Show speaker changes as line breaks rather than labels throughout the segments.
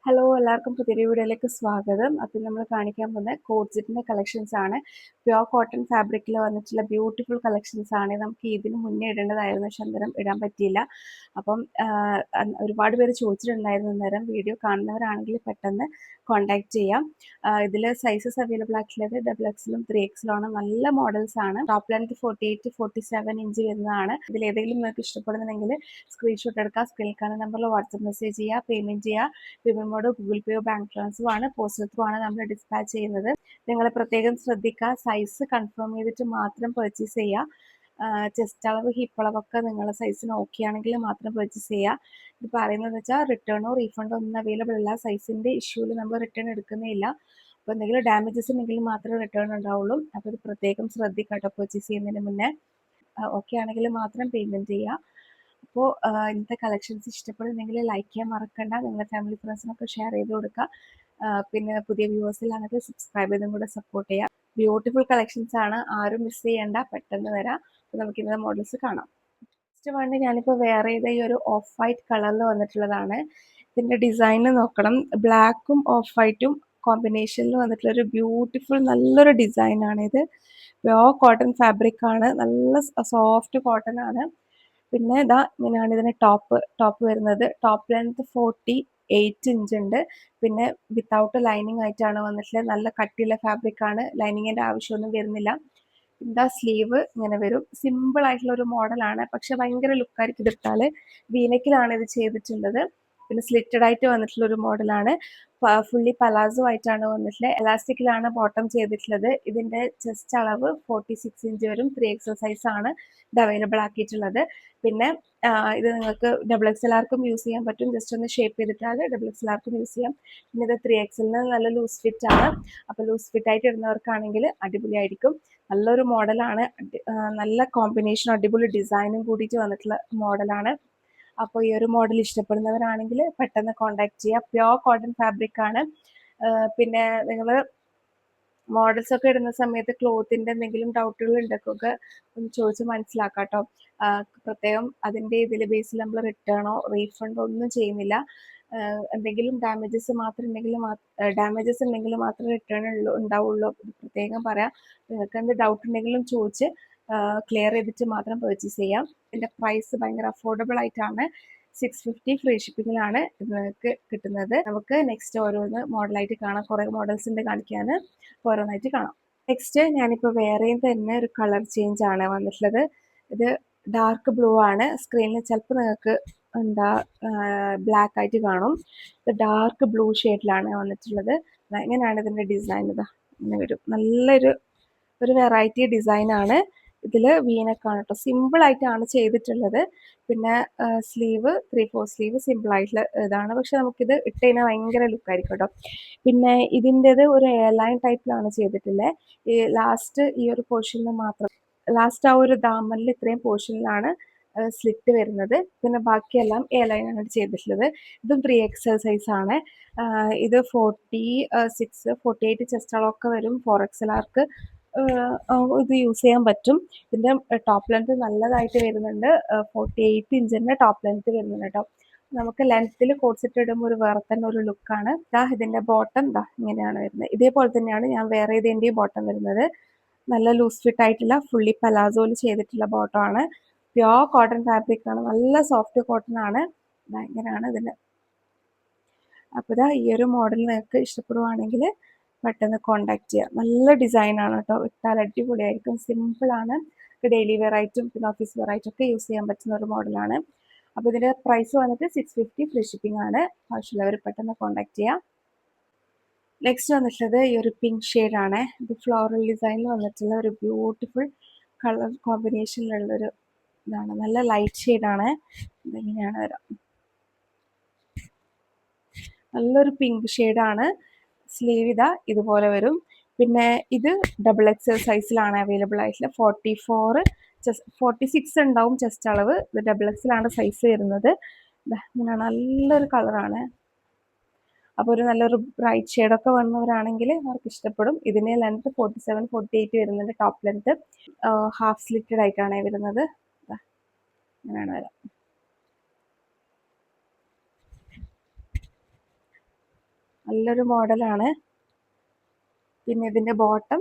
Hello എല്ലാവർക്കും പുതിയൊരു വീഡിയോയിലേക്ക് സ്വാഗതം. അപ്പം നമ്മൾ കാണിക്കാൻ പോകുന്നത് കോഡ്സെറ്റിൻ്റെ കളക്ഷൻസ് ആണ്. പ്യുവർ കോട്ടൺ ഫാബ്രിക്കിൽ വന്നിട്ടുള്ള ബ്യൂട്ടിഫുൾ കളക്ഷൻസ് ആണ്. നമുക്ക് ഇതിന് മുന്നേ ഇടേണ്ടതായിരുന്നു, പക്ഷെ അന്നേരം ഇടാൻ പറ്റിയില്ല. അപ്പം ഒരുപാട് പേര് ചോദിച്ചിട്ടുണ്ടായിരുന്നു. അന്നേരം വീഡിയോ കാണുന്നവരാണെങ്കിൽ പെട്ടെന്ന് കോൺടാക്ട് ചെയ്യാം. ഇതിൽ സൈസസ് അവൈലബിൾ ആയിട്ടുള്ളത് XXL 3XL ആണ്. നല്ല മോഡൽസ് ആണ്. ടോപ്പ് ലെങ്ത് 48 47 ഇഞ്ച് വരുന്നതാണ്. ഇതിൽ ഏതെങ്കിലും നിങ്ങൾക്ക് ഇഷ്ടപ്പെടുന്നുണ്ടെങ്കിൽ സ്ക്രീൻഷോട്ട് എടുക്കുക, സ്ക്രീനിൽ കാണുന്ന നമ്പറിൽ വാട്സപ്പ് മെസ്സേജ് ചെയ്യുക, പേയ്മെൻറ്റ് ചെയ്യുക. പേയ്മെന്റ് മോഡ് ഗൂഗിൾ പേയോ ബാങ്ക് ട്രാൻസ്ഫറോ ആണ്. പോസ്റ്റൽ ത്രൂ ആണ് നമ്മൾ ഡിസ്പാച്ച് ചെയ്യുന്നത്. നിങ്ങൾ പ്രത്യേകം ശ്രദ്ധിക്കുക, സൈസ് കൺഫേം ചെയ്തിട്ട് മാത്രം പർച്ചേസ് ചെയ്യുക. ചെസ്റ്റ് അളവ് ഹിപ്പ് അളവൊക്കെ നിങ്ങളുടെ സൈസിന് ഓക്കെ ആണെങ്കിൽ മാത്രം പർച്ചേസ് ചെയ്യുക. ഇത് പറയുന്നത് വെച്ചാൽ റിട്ടേണോ റീഫണ്ടോ ഒന്നും അവൈലബിൾ അല്ല. സൈസിൻ്റെ ഇഷ്യൂവിൽ നമ്മൾ റിട്ടേൺ എടുക്കുന്നില്ല. അപ്പോൾ എന്തെങ്കിലും ഡാമേജസ് ഉണ്ടെങ്കിൽ മാത്രമേ റിട്ടേൺ ഉണ്ടാവുള്ളൂ. അപ്പോൾ ഇത് പ്രത്യേകം ശ്രദ്ധിക്കുക പർച്ചേസ് ചെയ്യുന്നതിന് മുന്നേ. ഓക്കെ ആണെങ്കിൽ മാത്രം പേയ്മെൻറ്റ് ചെയ്യുക. അപ്പോൾ ഇന്നത്തെ കളക്ഷൻസ് ഇഷ്ടപ്പെടുന്നെങ്കിൽ ലൈക്ക് ചെയ്യാൻ മറക്കണ്ട. നിങ്ങളുടെ ഫാമിലി ഫ്രണ്ട്സിനൊക്കെ ഷെയർ ചെയ്ത് കൊടുക്കുക. പിന്നെ പുതിയ വ്യൂവേഴ്സിലാണെങ്കിൽ സബ്സ്ക്രൈബ് ചെയ്തും കൂടെ സപ്പോർട്ട് ചെയ്യുക. ബ്യൂട്ടിഫുൾ കളക്ഷൻസ് ആണ്, ആരും മിസ് ചെയ്യേണ്ട, പെട്ടെന്ന് വരാം. അപ്പോൾ നമുക്ക് ഇന്നത്തെ മോഡൽസ് കാണാം. ഫസ്റ്റ് വണ് ഞാനിപ്പോൾ വേറെ ചെയ്ത ഈ ഒരു ഓഫ് വൈറ്റ് കളറിൽ വന്നിട്ടുള്ളതാണ്. ഇതിൻ്റെ ഡിസൈൻ നോക്കണം. ബ്ലാക്കും ഓഫ് വൈറ്റും കോമ്പിനേഷനിൽ വന്നിട്ടുള്ള ഒരു ബ്യൂട്ടിഫുൾ നല്ലൊരു ഡിസൈനാണ് ഇത്. പ്യോർ കോട്ടൺ ഫാബ്രിക് ആണ്, നല്ല സോഫ്റ്റ് കോട്ടൺ ആണ്. പിന്നെ ഇതാ ഇങ്ങനെയാണ് ഇതിന് ടോപ്പ് വരുന്നത്. ടോപ്പ് ലെങ്ത് 48 ഇഞ്ച് ഉണ്ട്. പിന്നെ വിത്തൗട്ട് ലൈനിങ് ആയിട്ടാണ് വന്നിട്ടുള്ളത്. നല്ല കട്ടിയുള്ള ഫാബ്രിക് ആണ്, ലൈനിങ്ങിന്റെ ആവശ്യമൊന്നും വരുന്നില്ല. ഇതാ സ്ലീവ് ഇങ്ങനെ വരും. സിമ്പിൾ ആയിട്ടുള്ള ഒരു മോഡലാണ്, പക്ഷെ ഭയങ്കര ലുക്കായിരിക്കും ഇതിട്ടാല്. വീനക്കിലാണ് ഇത് ചെയ്തിട്ടുള്ളത്. പിന്നെ സ്ലിറ്റഡ് ആയിട്ട് വന്നിട്ടുള്ള ഒരു മോഡലാണ്. ഫുള്ളി പലാസോ ആയിട്ടാണ് വന്നിട്ടുള്ളത്. എലാസ്റ്റിക്കിലാണ് ബോട്ടം ചെയ്തിട്ടുള്ളത്. ഇതിന്റെ ചെസ്റ്റ് അളവ് 46 ഇഞ്ച് വരും. 3XL സൈസ് ആണ് ഇത് അവൈലബിൾ ആക്കിയിട്ടുള്ളത്. പിന്നെ ഇത് നിങ്ങൾക്ക് XXL ആർക്കും യൂസ് ചെയ്യാൻ പറ്റും. ജസ്റ്റ് ഒന്ന് ഷേപ്പ് ചെയ്തിട്ടാൽ XXL ആർക്കും യൂസ് ചെയ്യാം. പിന്നെ ഇത് 3XLന് നല്ല ലൂസ് ഫിറ്റ് ആണ്. അപ്പോൾ ലൂസ് ഫിറ്റ് ആയിട്ട് ഇടുന്നവർക്കാണെങ്കിൽ അടിപൊളിയായിരിക്കും. നല്ലൊരു മോഡലാണ്, നല്ല കോമ്പിനേഷൻ, അടിപൊളി ഡിസൈനും കൂടിയിട്ട് വന്നിട്ടുള്ള മോഡലാണ്. അപ്പോൾ ഈ ഒരു മോഡൽ ഇഷ്ടപ്പെടുന്നവരാണെങ്കിൽ പെട്ടെന്ന് കോൺടാക്ട് ചെയ്യുക. പ്യോർ കോട്ടൺ ഫാബ്രിക് ആണ്. പിന്നെ നിങ്ങൾ മോഡൽസ് ഒക്കെ ഇടുന്ന സമയത്ത് ക്ലോത്തിന്റെ എന്തെങ്കിലും ഡൗട്ടുകൾ ഉണ്ടെങ്കിൽ ഒന്ന് ചോദിച്ച് മനസ്സിലാക്കാം കേട്ടോ. പ്രത്യേകം അതിൻ്റെ ഇതിൽ ബേസിൽ നമ്മൾ റിട്ടേണോ റീഫണ്ടോ ഒന്നും ചെയ്യുന്നില്ല. എന്തെങ്കിലും ഡാമേജസ് ഉണ്ടെങ്കിൽ മാത്രമേ റിട്ടേൺ ഉണ്ടാവുള്ളൂ. പ്രത്യേകം പറയാം. നിങ്ങൾക്ക് എന്ത് ഡൗട്ട് ഉണ്ടെങ്കിലും ചോദിച്ച് ക്ലിയർ ചെയ്തിട്ട് മാത്രം പർച്ചേസ് ചെയ്യാം. ഇതിൻ്റെ പ്രൈസ് ഭയങ്കര അഫോർഡബിൾ ആയിട്ടാണ്. 650 ഫ്രീ ഷിപ്പിങ്ങിലാണ് നിങ്ങൾക്ക് കിട്ടുന്നത്. നമുക്ക് നെക്സ്റ്റ് ഓരോന്ന് മോഡലായിട്ട് കാണാം. കുറേ മോഡൽസ് ഉണ്ട് കാണിക്കാൻ. ഓരോന്നായിട്ട് കാണാം. നെക്സ്റ്റ് ഞാനിപ്പോൾ വേറെയും തന്നെ ഒരു കളർ ചേഞ്ച് ആണ് വന്നിട്ടുള്ളത്. ഇത് ഡാർക്ക് ബ്ലൂ ആണ്. സ്ക്രീനിൽ ചിലപ്പോൾ നിങ്ങൾക്ക് ബ്ലാക്ക് ആയിട്ട് കാണും. ഇത് ഡാർക്ക് ബ്ലൂ ഷെയ്ഡിലാണ് വന്നിട്ടുള്ളത്. ഇങ്ങനെയാണ് ഇതിൻ്റെ ഡിസൈൻ. ഇങ്ങനെ വരും. നല്ലൊരു വെറൈറ്റി ഡിസൈൻ ആണ്. ഇതിൽ വീനക്കാണ് കേട്ടോ. സിമ്പിൾ ആയിട്ടാണ് ചെയ്തിട്ടുള്ളത്. പിന്നെ സ്ലീവ് 3/4 സ്ലീവ് സിമ്പിൾ ആയിട്ടുള്ള ഇതാണ്. പക്ഷെ നമുക്കിത് ഇട്ട് കഴിഞ്ഞാൽ ഭയങ്കര ലുക്കായിരിക്കും കേട്ടോ. പിന്നെ ഇതിൻ്റെത് ഒരു എയർലൈൻ ടൈപ്പിലാണ് ചെയ്തിട്ടുള്ളത്. ഈ ലാസ്റ്റ് ഈ ഒരു പോർഷനിൽ മാത്രം, ലാസ്റ്റ് ആ ഒരു ദാമനിൽ ഇത്രയും പോർഷനിലാണ് സ്ലിറ്റ് വരുന്നത്. പിന്നെ ബാക്കിയെല്ലാം എയർലൈനാണ് ചെയ്തിട്ടുള്ളത്. ഇതും 3XL സൈസ് ആണ്. ഇത് 46 48 ചെസ്റ്റ് അളവൊക്കെ വരും. 4XL ആർക്ക് ഇത് യൂസ് ചെയ്യാൻ പറ്റും. ഇതിന്റെ ടോപ്പ് ലെങ്ത് നല്ലതായിട്ട് വരുന്നുണ്ട്. 48 ഇഞ്ചിന്റെ ടോപ്പ് ലെങ്ത് വരുന്നുണ്ട് കേട്ടോ. നമുക്ക് ലെങ്ത്തിൽ കോഡ് സെറ്റ് ഇടുമ്പോൾ ഒരു വേറെ തന്നെ ഒരു ലുക്കാണ്. ഇതിന്റെ ബോട്ടം ഇങ്ങനെയാണ് വരുന്നത്. ഇതേപോലെ തന്നെയാണ് ഞാൻ വേറെ ഇതിന്റെയും ബോട്ടം വരുന്നത്. നല്ല ലൂസ് ഫിറ്റ് ആയിട്ടുള്ള ഫുള്ളി പലാസോയിൽ ചെയ്തിട്ടുള്ള ബോട്ടം ആണ്. പ്യോർ കോട്ടൺ ഫാബ്രിക് ആണ്, നല്ല സോഫ്റ്റ് കോട്ടൺ ആണ്. ഇങ്ങനെയാണ് ഇതിന്റെ. അപ്പോൾ ഈ ഒരു മോഡൽ നിങ്ങൾക്ക് ഇഷ്ടപ്പെടുവാണെങ്കിൽ പെട്ടെന്ന് കോൺടാക്ട് ചെയ്യാം. നല്ല ഡിസൈൻ ആണ് കേട്ടോ. ഇട്ടാൽ അടിപൊളിയായിരിക്കും. സിമ്പിൾ ആണ്. ഡെയിലി വെയർ ആയിട്ടും പിന്നെ ഓഫീസ് വെയർ ആയിട്ടും ഒക്കെ യൂസ് ചെയ്യാൻ പറ്റുന്ന ഒരു മോഡലാണ്. അപ്പോൾ ഇതിന്റെ പ്രൈസ് വന്നിട്ട് 650 ഫ്രീ ഷിപ്പിംഗ് ആണ്. ആവശ്യമുള്ളവർ പെട്ടെന്ന് കോൺടാക്ട് ചെയ്യാം. നെക്സ്റ്റ് വന്നിട്ടുള്ളത് ഈ ഒരു പിങ്ക് ആണ്. ഇത് ഫ്ലോറൽ ഡിസൈനിൽ വന്നിട്ടുള്ള ഒരു ബ്യൂട്ടിഫുൾ കളർ കോമ്പിനേഷനിലുള്ളൊരു ഇതാണ്. നല്ല ലൈറ്റ് ഷെയ്ഡാണ്. ഇതെങ്ങനെയാണ് വരാം. നല്ലൊരു പിങ്ക് ഷെയ്ഡാണ്. സ്ലീവ് ഇതുപോലെ വരും. പിന്നെ ഇത് XXL സൈസിലാണ് അവൈലബിൾ ആയിട്ടുള്ള. 46 ഉണ്ടാവും ചെസ്റ്റ് അളവ്. ഇത് XXL ആണ് സൈസ് വരുന്നത്. ഇങ്ങനെ നല്ലൊരു കളറാണ്. അപ്പോൾ ഒരു നല്ലൊരു ബ്രൈറ്റ് ഷെയ്ഡൊക്കെ വന്നവരാണെങ്കിൽ അവർക്ക് ഇഷ്ടപ്പെടും. ഇതിന് ലെങ്ത് 47 48 വരുന്നുണ്ട്. ടോപ്പ് ലെങ്ത് ഹാഫ് സ്ലിറ്റഡ് ആയിട്ടാണ് വരുന്നത്. ഇങ്ങനെയാണ് വരാം. നല്ലൊരു മോഡലാണ്. പിന്നെ ഇതിൻ്റെ ബോട്ടം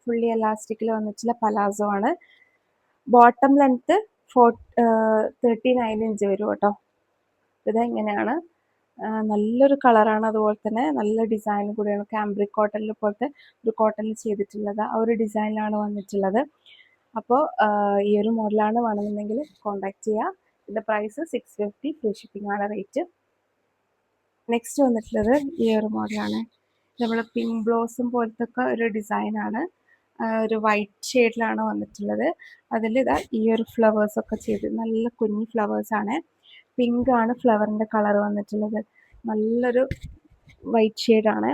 ഫുള്ളി എലാസ്റ്റിക്കിൽ വന്നിട്ടുള്ള പലാസോ ആണ്. ബോട്ടം ലെങ്ത്ത് 39 ഇഞ്ച് വരും കേട്ടോ. ഇതെങ്ങനെയാണ്, നല്ലൊരു കളറാണ്. അതുപോലെ തന്നെ നല്ല ഡിസൈൻ കൂടിയാണ്. കാംബ്രിക് കോട്ടണിൽ പോലത്തെ ഒരു കോട്ടണിൽ ചെയ്തിട്ടുള്ളത്, ആ ഒരു ഡിസൈനിലാണ് വന്നിട്ടുള്ളത്. അപ്പോൾ ഈ ഒരു മോഡലാണ് വേണമെന്നുണ്ടെങ്കിൽ കോൺടാക്ട് ചെയ്യുക. ഇതിൻ്റെ പ്രൈസ് 650, ഫ്രീ ഷിപ്പിംഗ് ആണ് റേറ്റ്. നെക്സ്റ്റ് വന്നിട്ടുള്ളത് ഈ ഒരു മോഡലാണ്. നമ്മൾ പിങ്ക് ബ്ലോസം പോലത്തെ ഒക്കെ ഒരു ഡിസൈനാണ്. ഒരു വൈറ്റ് ഷെയ്ഡിലാണ് വന്നിട്ടുള്ളത്. അതിൽ ഇതാ ഈ ഒരു ഫ്ലവേഴ്സൊക്കെ ചെയ്ത് നല്ല കുഞ്ഞി ഫ്ലവേഴ്സാണ്. പിങ്ക് ആണ് ഫ്ലവറിൻ്റെ കളർ വന്നിട്ടുള്ളത്. നല്ലൊരു വൈറ്റ് ഷെയ്ഡാണ്.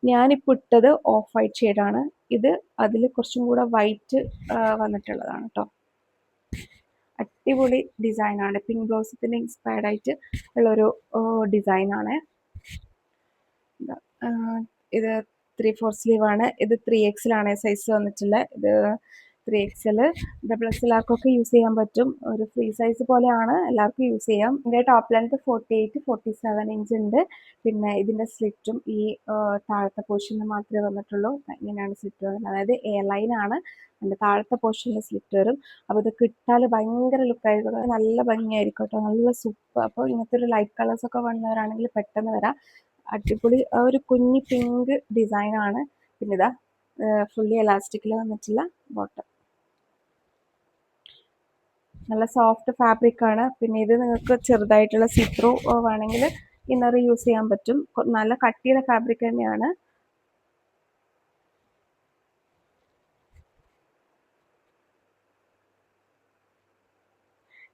ഞാനിപ്പോൾ ഇട്ടത് ഓഫ് വൈറ്റ് ഷെയ്ഡാണ്. ഇത് അതിൽ കുറച്ചും കൂടെ വൈറ്റ് വന്നിട്ടുള്ളതാണ് കേട്ടോ. അടിപൊളി ഡിസൈനാണ്. പിങ്ക് ബ്ലൗസത്തിന് ഇൻസ്പയർഡ് ആയിട്ട് ഉള്ളൊരു ഡിസൈനാണ്. ഇത് 3/4 സ്ലീവാണ്. ഇത് 3XL സൈസ് വന്നിട്ടുള്ളത്. ഇത് 3XL XXL ആർക്കൊക്കെ യൂസ് ചെയ്യാൻ പറ്റും. ഒരു ഫ്രീ സൈസ് പോലെയാണ്, എല്ലാവർക്കും യൂസ് ചെയ്യാം. ഇതിൻ്റെ ടോപ്പ് ലെങ്ത് 48, 47 ഇഞ്ച് ഉണ്ട്. പിന്നെ ഇതിൻ്റെ സ്ലിറ്റും ഈ താഴത്തെ പോർഷനിൽ മാത്രമേ വന്നിട്ടുള്ളൂ. ഇങ്ങനെയാണ് സ്ലിറ്റ് വരുന്നത്. അതായത് എയർ ലൈനാണ്. അതിൻ്റെ താഴത്തെ പോർഷനിൽ സ്ലിറ്റ് വരും. അപ്പോൾ ഇത് കിട്ടാൽ ഭയങ്കര ലുക്കായിരിക്കും, നല്ല ഭംഗിയായിരിക്കും കേട്ടോ, നല്ല സൂപ്പർ. അപ്പോൾ ഇങ്ങനത്തെ ഒരു ലൈറ്റ് കളേഴ്സൊക്കെ വന്നവരാണെങ്കിൽ പെട്ടെന്ന് വരാം. അടിപൊളി ഒരു കുഞ്ഞി പിങ്ക് ഡിസൈനാണ്. പിന്നെ ഇതാ ഫുള്ളി എലാസ്റ്റിക്കിൽ വന്നിട്ടുള്ള ബോട്ടം, നല്ല സോഫ്റ്റ് ഫാബ്രിക് ആണ്. പിന്നെ ഇത് നിങ്ങൾക്ക് ചെറുതായിട്ടുള്ള സിത്രോ വേണമെങ്കിൽ ഇന്നർ യൂസ് ചെയ്യാൻ പറ്റും. നല്ല കട്ടിയുള്ള ഫാബ്രിക് തന്നെയാണ്.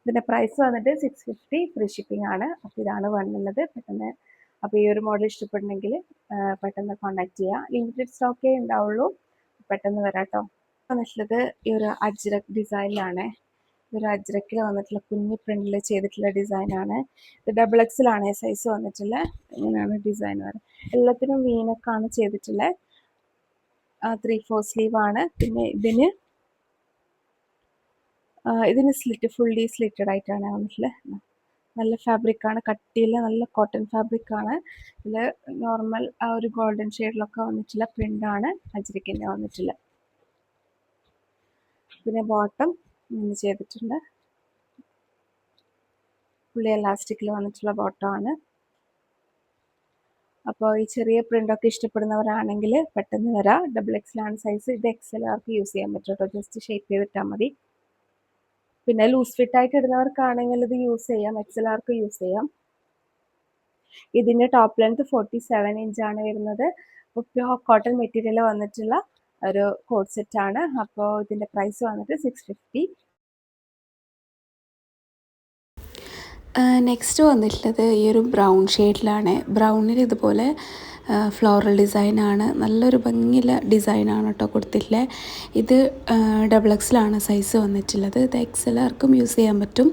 ഇതിൻ്റെ പ്രൈസ് വന്നിട്ട് 650, ഫ്രീ ഷിപ്പിംഗ് ആണ്. അപ്പോൾ ഇതാണ് വന്നുള്ളത്. പെട്ടെന്ന് അപ്പോൾ ഈ ഒരു മോഡൽ ഇഷ്ടപ്പെടുന്നെങ്കിൽ പെട്ടെന്ന് കോൺടാക്ട് ചെയ്യുക. ലിമിറ്റഡ് സ്റ്റോക്കേ ഉണ്ടാവുള്ളൂ, പെട്ടെന്ന് വരാം കേട്ടോ. വന്നിട്ടുള്ളത് ഈ ഒരു അജ്രക് ഡിസൈനിലാണ്. ഒരു അജ്രക്കിൽ വന്നിട്ടുള്ള കുഞ്ഞി പ്രിന്റിൽ ചെയ്തിട്ടുള്ള ഡിസൈനാണ്. ഇത് XXL സൈസ് വന്നിട്ടുള്ളത്. ഇങ്ങനെയാണ് ഡിസൈൻ വരുന്നത്. എല്ലാത്തിനും വീനക്കാണ് ചെയ്തിട്ടുള്ളത്. 3/4 സ്ലീവാണ്. പിന്നെ ഇതിന് സ്ലിറ്റ് ഫുള്ളി സ്ലിറ്റഡ് ആയിട്ടാണ് വന്നിട്ടുള്ളത്. നല്ല ഫാബ്രിക്കാണ്, കട്ടിയുള്ള നല്ല കോട്ടൺ ഫാബ്രിക്കാണ്. ഇതിൽ നോർമൽ ആ ഒരു ഗോൾഡൻ ഷെയ്ഡിലൊക്കെ വന്നിട്ടുള്ള പ്രിൻ്റാണ് അജ്രക്കിൻ്റെ വന്നിട്ടുള്ളത്. പിന്നെ ബോട്ടം ഇങ്ങനെ ചെയ്തിട്ടുണ്ട്. ഫുള്ളി എലാസ്റ്റിക്കിൽ വന്നിട്ടുള്ള ബോട്ടമാണ്. അപ്പോൾ ഈ ചെറിയ പ്രിൻ്റൊക്കെ ഇഷ്ടപ്പെടുന്നവരാണെങ്കിൽ പെട്ടെന്ന് വരാം. XXL size. ഇത് XL ആർക്ക് യൂസ് ചെയ്യാൻ പറ്റും കേട്ടോ, ജസ്റ്റ് ഷേപ്പ് ചെയ്തിട്ടാൽ മതി. പിന്നെ ലൂസ് ഫിറ്റ് ആയിട്ട് ഇടുന്നവർക്കാണെങ്കിൽ ഇത് യൂസ് ചെയ്യാം, XL ആർക്ക് യൂസ് ചെയ്യാം. ഇതിൻ്റെ ടോപ്പ് ലെങ്ത് 47 ഇഞ്ചാണ് വരുന്നത്. അപ്പോൾ പ്യോർ കോട്ടൺ മെറ്റീരിയൽ വന്നിട്ടുള്ള ഒരു കോഡ് സെറ്റാണ്. അപ്പോൾ ഇതിൻ്റെ പ്രൈസ് വന്നിട്ട് 650. നെക്സ്റ്റ് വന്നിട്ടുള്ളത് ഈ ഒരു ബ്രൗൺ ഷെയ്ഡിലാണ്. ബ്രൗണിൽ ഇതുപോലെ ഫ്ലോറൽ ഡിസൈനാണ്. നല്ലൊരു ഭംഗിയുള്ള ഡിസൈനാണ് കേട്ടോ കൊടുത്തിട്ടുള്ളത്. ഇത് XXL സൈസ് വന്നിട്ടുള്ളത്. ഇത് XL ആർക്കും യൂസ് ചെയ്യാൻ പറ്റും,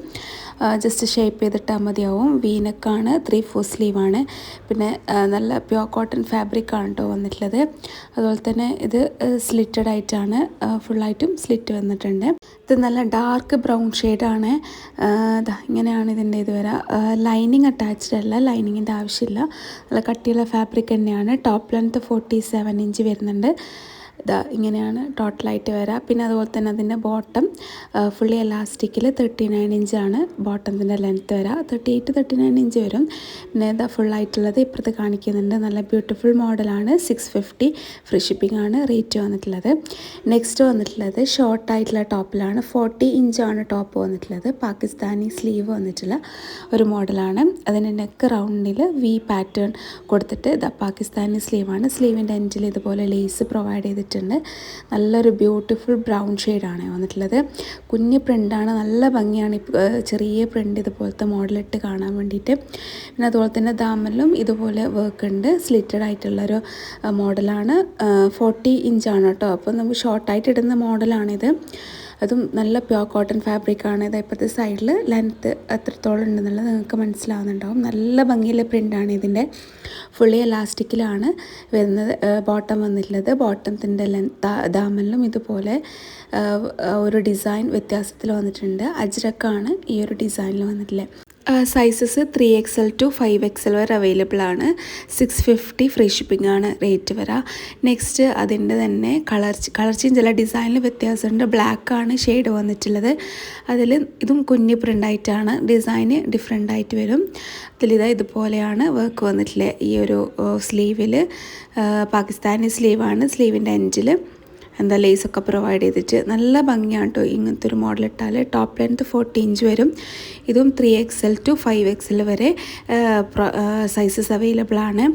ജസ്റ്റ് ഷേപ്പ് ചെയ്തിട്ടാൽ മതിയാവും. വീനക്കാണ്, 3/4 സ്ലീവാണ്. പിന്നെ നല്ല പ്യോർ കോട്ടൺ ഫാബ്രിക്കാണ് കേട്ടോ വന്നിട്ടുള്ളത്. അതുപോലെ തന്നെ ഇത് സ്ലിറ്റഡ് ആയിട്ടാണ്, ഫുള്ളായിട്ടും സ്ലിറ്റ് വന്നിട്ടുണ്ട്. ഇത് നല്ല ഡാർക്ക് ബ്രൗൺ ഷെയ്ഡാണ്. ഇങ്ങനെയാണ് ഇതിൻ്റെ ഇത് വരാം. ലൈനിങ് അറ്റാച്ച്ഡ് അല്ല, ലൈനിങ്ങിൻ്റെ ആവശ്യമില്ല. നല്ല കട്ടിയുള്ള ഫാബ്രിക് തന്നെയാണ്. ടോപ്പ് ലെങ്ത് 47 ഇഞ്ച് വരുന്നുണ്ട്. ഇങ്ങനെയാണ് ടോട്ടലായിട്ട് വരിക. പിന്നെ അതുപോലെ തന്നെ അതിൻ്റെ ബോട്ടം ഫുള്ളി എലാസ്റ്റിക്കിൽ 39 ഇഞ്ചാണ് ബോട്ടത്തിൻ്റെ ലെങ്ത്ത് വരിക. 38-39 ഇഞ്ച് വരും. പിന്നെ ഫുള്ളായിട്ടുള്ളത് ഇപ്പുറത്ത് കാണിക്കുന്നുണ്ട്. നല്ല ബ്യൂട്ടിഫുൾ മോഡലാണ്. 650, ഫ്രീ ഷിപ്പിംഗ് ആണ് റേറ്റ് വന്നിട്ടുള്ളത്. നെക്സ്റ്റ് വന്നിട്ടുള്ളത് ഷോർട്ടായിട്ടുള്ള ടോപ്പിലാണ്. 40 ഇഞ്ചാണ് ടോപ്പ് വന്നിട്ടുള്ളത്. പാകിസ്ഥാനി സ്ലീവ് വന്നിട്ടുള്ള ഒരു മോഡലാണ്. അതിൻ്റെ നെക്ക് റൗണ്ടിൽ വി പാറ്റേൺ കൊടുത്തിട്ട് പാകിസ്ഥാനി സ്ലീവാണ്. സ്ലീവിൻ്റെ എൻഡിൽ ഇതുപോലെ ലേസ് പ്രൊവൈഡ് ചെയ്തിട്ടുണ്ട്. നല്ലൊരു ബ്യൂട്ടിഫുൾ ബ്രൗൺ ഷെയ്ഡാണ് വന്നിട്ടുള്ളത്. കുഞ്ഞ് പ്രിൻ്റാണ്, നല്ല ഭംഗിയാണ്. ചെറിയ പ്രിൻ്റ് ഇതുപോലത്തെ മോഡലിട്ട് കാണാൻ വേണ്ടിയിട്ട്. പിന്നെ അതുപോലെ തന്നെ ദാമനിലും ഇതുപോലെ വർക്ക് ഉണ്ട്. സ്ലിറ്റഡ് ആയിട്ടുള്ളൊരു മോഡലാണ്. 40 ഇഞ്ചാണ് കേട്ടോ. അപ്പോൾ നമുക്ക് ഷോർട്ടായിട്ട് ഇടുന്ന മോഡലാണിത്. അതും നല്ല പ്യോർ കോട്ടൺ ഫാബ്രിക്കാണ്. ഇത് ഇപ്പോഴത്തെ സൈഡിൽ ലെങ്ത്ത് എത്രത്തോളം ഉണ്ടെന്നുള്ളത് നിങ്ങൾക്ക് മനസ്സിലാവുന്നുണ്ടാവും. നല്ല ഭംഗിയുള്ള പ്രിൻ്റാണ് ഇതിൻ്റെ. ഫുള്ളി എലാസ്റ്റിക്കിലാണ് വരുന്നത് ബോട്ടം വന്നിട്ടുള്ളത്. ബോട്ടത്തിൻ്റെ ദാമനിലും ഇതുപോലെ ഒരു ഡിസൈൻ വ്യത്യാസത്തിൽ വന്നിട്ടുണ്ട്. അജ്രക്കാണ് ഈ ഒരു ഡിസൈനിൽ വന്നിട്ടുള്ളത്. സൈസസ് 3XL ടു 5XL വരെ അവൈലബിൾ ആണ്. 650 ഫ്രീ ഷിപ്പിംഗ് ആണ് റേറ്റ് വരിക. നെക്സ്റ്റ് അതിൻ്റെ തന്നെ കളർ ചേഞ്ച് അല്ല, ഡിസൈനിൽ വ്യത്യാസമുണ്ട്. ബ്ലാക്ക് ആണ് ഷെയ്ഡ് വന്നിട്ടുള്ളത്. അതിൽ ഇതും കുഞ്ഞ് പ്രിൻ്റായിട്ടാണ്, ഡിസൈന് ഡിഫറെൻ്റ് ആയിട്ട് വരും. അതിലിതാ ഇതുപോലെയാണ് വർക്ക് വന്നിട്ടുള്ളത്. ഈ ഒരു സ്ലീവിൽ പാകിസ്ഥാനി സ്ലീവാണ്. സ്ലീവിൻ്റെ എൻഡിൽ എന്താ ലേസൊക്കെ പ്രൊവൈഡ് ചെയ്തിട്ട് നല്ല ഭംഗിയാണ് കേട്ടോ. ഇങ്ങനത്തെ ഒരു മോഡൽ ഇട്ടാൽ ടോപ്പ് ലെങ്ത് 40 ഇഞ്ച് വരും. ഇതും 3XL ടു 5XL വരെ സൈസസ് അവൈലബിൾ ആണ്.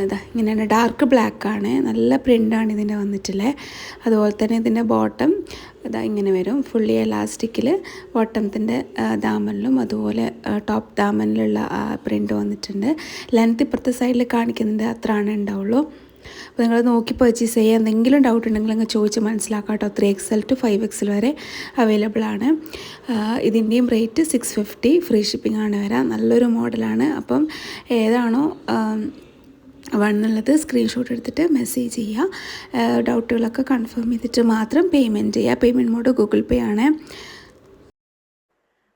ഇതാ ഇങ്ങനെയാണ്, ഡാർക്ക് ബ്ലാക്ക് ആണ്, നല്ല പ്രിൻ്റാണ് ഇതിൻ്റെ വന്നിട്ടുള്ളത്. അതുപോലെ തന്നെ ഇതിൻ്റെ ബോട്ടം ഇതാ ഇങ്ങനെ വരും, ഫുള്ളി എലാസ്റ്റിക്കിൽ ബോട്ടത്തിൻ്റെ ദാമനിലും അതുപോലെ ടോപ്പ് ദാമനിലുള്ള പ്രിൻ്റ് വന്നിട്ടുണ്ട്. ലെങ്ത് ഇപ്പുറത്തെ സൈഡിൽ കാണിക്കുന്നുണ്ട്, അത്രയാണ് ഉണ്ടാവുള്ളൂ. അപ്പോൾ നിങ്ങൾ നോക്കി പർച്ചേസ് ചെയ്യുക. എന്തെങ്കിലും ഡൗട്ട് ഉണ്ടെങ്കിൽ നിങ്ങൾ ചോദിച്ച് മനസ്സിലാക്കാം കേട്ടോ. 3XL ടു 5XL വരെ അവൈലബിൾ ആണ്. ഇതിൻ്റെയും റേറ്റ് 650 ഫ്രീ ഷിപ്പിംഗ് ആണ് വരാം. നല്ലൊരു മോഡലാണ്. അപ്പം ഏതാണോ വേണമെന്നുള്ളത് സ്ക്രീൻഷോട്ട് എടുത്തിട്ട് മെസ്സേജ് ചെയ്യുക. ഡൗട്ടുകളൊക്കെ കൺഫേം ചെയ്തിട്ട് മാത്രം പേയ്മെൻറ്റ് ചെയ്യുക. പേയ്മെൻറ്റ് മോഡ് ഗൂഗിൾ പേ ആണ്.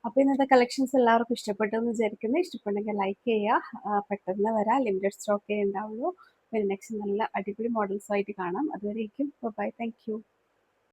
അപ്പോൾ ഇന്നത്തെ കളക്ഷൻസ് എല്ലാവർക്കും ഇഷ്ടപ്പെട്ടു എന്ന് വിചാരിക്കുന്നു. ഇഷ്ടപ്പെട്ടെങ്കിൽ ലൈക്ക് ചെയ്യുക. പെട്ടെന്ന് വരാം, ലിമിറ്റഡ് സ്റ്റോക്കേ ഉണ്ടാവുള്ളൂ. നെക്സ്റ്റ് നല്ല അടിപൊളി മോഡൽസുമായിട്ട് കാണാം. അതുവരേക്കും ബൈ, താങ്ക് യു.